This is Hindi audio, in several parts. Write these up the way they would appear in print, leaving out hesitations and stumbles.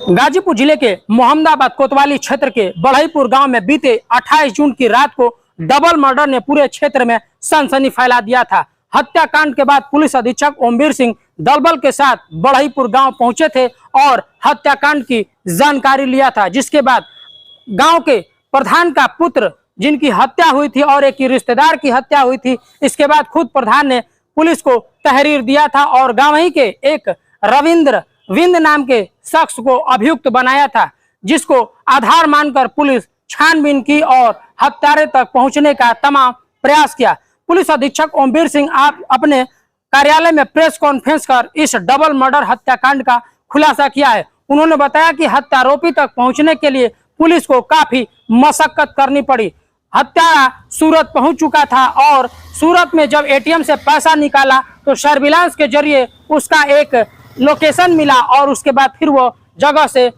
गाजीपुर जिले के मोहम्मदाबाद कोतवाली क्षेत्र के बढ़ईपुर गांव में बीते 28 जून की रात को डबल मर्डर ने पूरे क्षेत्र में सनसनी फैला दिया था। हत्याकांड के बाद पुलिस अधीक्षक ओमवीर सिंह दलबल के साथ बढ़ईपुर गांव पहुंचे थे और हत्याकांड की जानकारी लिया था, जिसके बाद गांव के प्रधान का पुत्र जिनकी हत्या हुई थी और एक रिश्तेदार की हत्या हुई थी, इसके बाद खुद प्रधान ने पुलिस को तहरीर दिया था और गांव ही के एक रविंद्र विंद नाम के शख्स को अभियुक्त बनाया था, जिसको आधार मानकर पुलिस छानबीन की और हत्यारे तक पहुंचने का तमाम प्रयास किया। पुलिस अधीक्षक ओमवीर सिंह आप अपने कार्यालय में प्रेस कॉन्फ्रेंस कर इस डबल मर्डर हत्याकांड का खुलासा किया है। उन्होंने बताया कि हत्यारोपी तक पहुंचने के लिए पुलिस को काफी मशक्कत करनी पड़ी। हत्यारा सूरत पहुंच चुका था और सूरत में जब एटीएम से पैसा निकाला तो सर्विलांस के जरिए उसका एक लोकेशन मिला और उसके बाद फिर वो जगह से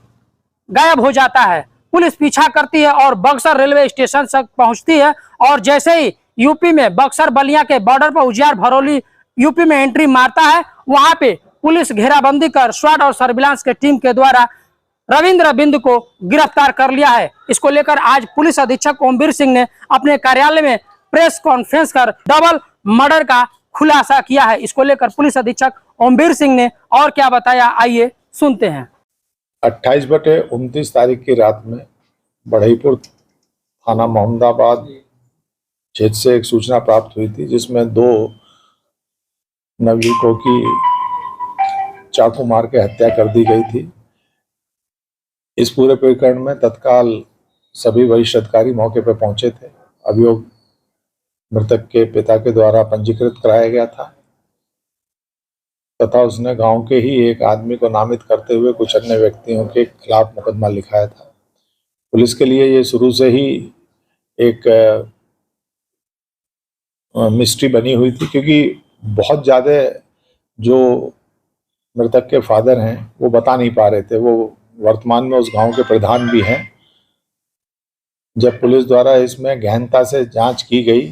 गायब हो जाता है। पुलिस पीछा करती है और बक्सर रेलवे स्टेशन तक पहुंचती है और जैसे ही यूपी में बक्सर बलिया के बॉर्डर पर उजियार भरौली यूपी में एंट्री मारता है, वहां पे पुलिस घेराबंदी कर स्वाट और सर्विलांस के टीम के द्वारा रविंद्र बिंद को गिरफ्तार कर लिया है। इसको लेकर आज पुलिस अधीक्षक ओमवीर सिंह ने अपने कार्यालय में प्रेस कॉन्फ्रेंस कर डबल मर्डर का खुलासा किया है। इसको लेकर पुलिस अधीक्षक ओमवीर सिंह ने और क्या बताया, आइए सुनते हैं। 28/29 तारीख की रात में बढ़ईपुर थाना मोहम्मदाबाद क्षेत्र से एक सूचना प्राप्त हुई थी, जिसमें 2 नवयुवकों की चाकू मार के हत्या कर दी गई थी। इस पूरे प्रकरण में तत्काल सभी वरिष्ठ अधिकारी मौके पर पहुंचे थे। अभियोग मृतक के पिता के द्वारा पंजीकृत कराया गया था तथा उसने गांव के ही एक आदमी को नामित करते हुए कुछ अन्य व्यक्तियों के खिलाफ मुकदमा लिखाया था। पुलिस के लिए ये शुरू से ही एक मिस्ट्री बनी हुई थी, क्योंकि बहुत ज़्यादा जो मृतक के फादर हैं वो बता नहीं पा रहे थे। वो वर्तमान में उस गांव के प्रधान भी हैं। जब पुलिस द्वारा इसमें गहनता से जांच की गई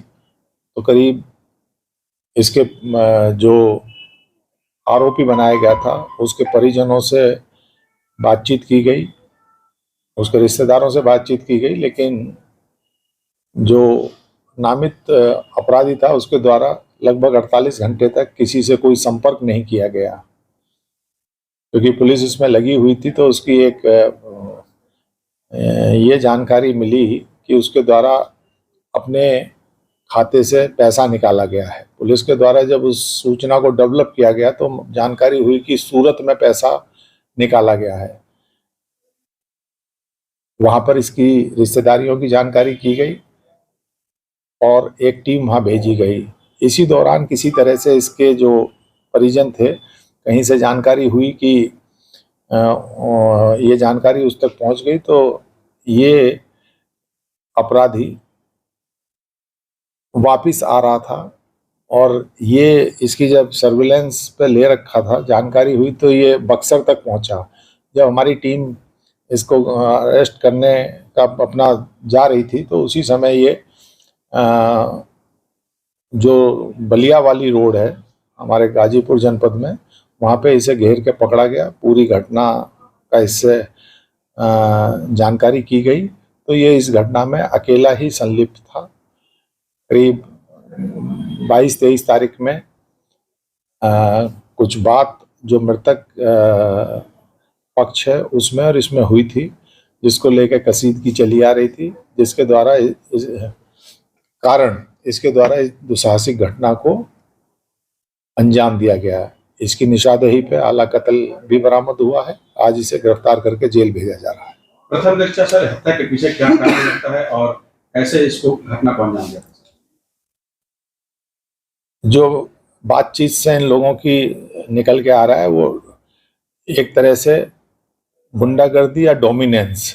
तो करीब इसके जो आरोपी बनाया गया था उसके परिजनों से बातचीत की गई, उसके रिश्तेदारों से बातचीत की गई, लेकिन जो नामित अपराधी था उसके द्वारा लगभग 48 घंटे तक किसी से कोई संपर्क नहीं किया गया। क्योंकि पुलिस इसमें लगी हुई थी तो उसकी एक ये जानकारी मिली कि उसके द्वारा अपने खाते से पैसा निकाला गया है। पुलिस के द्वारा जब उस सूचना को डेवलप किया गया तो जानकारी हुई कि सूरत में पैसा निकाला गया है। वहां पर इसकी रिश्तेदारियों की जानकारी की गई और एक टीम वहां भेजी गई। इसी दौरान किसी तरह से इसके जो परिजन थे, कहीं से जानकारी हुई कि ये जानकारी उस तक पहुंच गई, तो ये अपराधी वापिस आ रहा था और ये इसकी जब सर्विलेंस पे ले रखा था, जानकारी हुई तो ये बक्सर तक पहुंचा। जब हमारी टीम इसको अरेस्ट करने का अपना जा रही थी तो उसी समय ये जो बलिया वाली रोड है हमारे गाजीपुर जनपद में, वहाँ पे इसे घेर के पकड़ा गया। पूरी घटना का इससे जानकारी की गई तो ये इस घटना में अकेला ही संलिप्त था। करीब 22-23 तारीख में कुछ बात जो मृतक पक्ष है उसमें और इसमें हुई थी, जिसको लेकर कसीदगी चली आ रही थी, जिसके द्वारा इसके द्वारा इस दुस्साहसिक घटना को अंजाम दिया गया। इसकी निशानदेही पे आला कत्ल भी बरामद हुआ है। आज इसे गिरफ्तार करके जेल भेजा जा रहा है। प्रथम दृष्टया सर, हत्या के पीछे क्या कारण लगता है और कैसे इसको घटना को अंजाम दिया? जो बातचीत से इन लोगों की निकल के आ रहा है वो एक तरह से गुंडागर्दी या डोमिनेंस,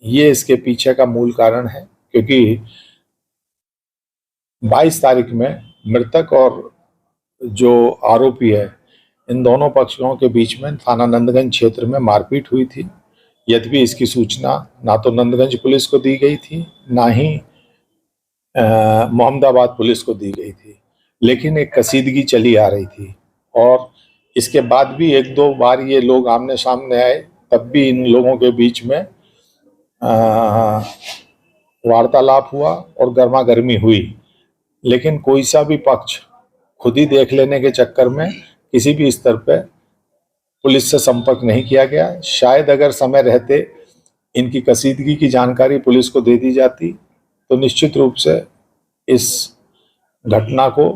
ये इसके पीछे का मूल कारण है। क्योंकि 22 तारीख में मृतक और जो आरोपी है, इन दोनों पक्षों के बीच में थाना नंदगंज क्षेत्र में मारपीट हुई थी। यद्यपि इसकी सूचना ना तो नंदगंज पुलिस को दी गई थी, ना ही मोहम्मदाबाद पुलिस को दी गई थी, लेकिन एक कसीदगी चली आ रही थी। और इसके बाद भी 1-2 बार ये लोग आमने सामने आए, तब भी इन लोगों के बीच में वार्तालाप हुआ और गर्मा गर्मी हुई, लेकिन कोई सा भी पक्ष खुद ही देख लेने के चक्कर में किसी भी स्तर पे पुलिस से संपर्क नहीं किया गया। शायद अगर समय रहते इनकी कसीदगी की जानकारी पुलिस को दे दी जाती तो निश्चित रूप से इस घटना को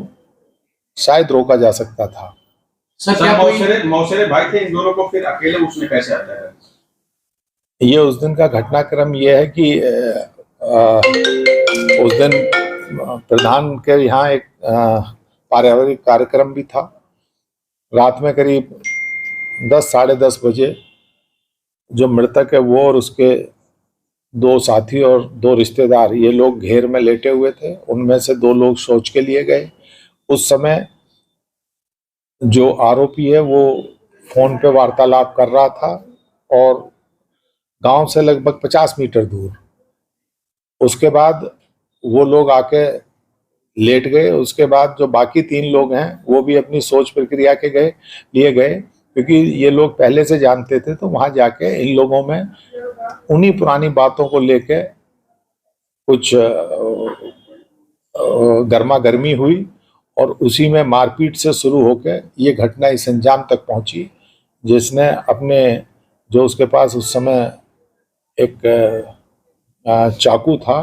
शायद रोका जा सकता था। सर मौसेरे भाई थे इन दोनों को, फिर अकेले उसने कैसे आता है? ये उस दिन का घटनाक्रम ये है कि उस दिन प्रधान के यहाँ एक पारिवारिक कार्यक्रम भी था। रात में करीब 10 साढ़े 10 बजे जो मृतक है वो और उसके 2 साथी और 2 रिश्तेदार, ये लोग घेर में लेटे हुए थे। उनमें से 2 लोग शौच के लिए गए। उस समय जो आरोपी है वो फोन पे वार्तालाप कर रहा था और गांव से लगभग 50 मीटर दूर। उसके बाद वो लोग आके लेट गए। उसके बाद जो बाकी 3 लोग हैं वो भी अपनी सोच प्रक्रिया के लिए गए, क्योंकि ये लोग पहले से जानते थे। तो वहां जाके इन लोगों में उन्हीं पुरानी बातों को लेके कुछ गर्मा गर्मी हुई और उसी में मारपीट से शुरू होकर ये घटना इस अंजाम तक पहुंची, जिसने अपने जो उसके पास उस समय एक चाकू था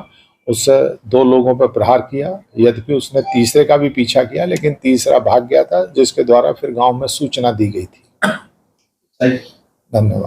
उससे 2 लोगों पर प्रहार किया। यद्यपि उसने तीसरे का भी पीछा किया, लेकिन तीसरा भाग गया था, जिसके द्वारा फिर गांव में सूचना दी गई थी। धन्यवाद।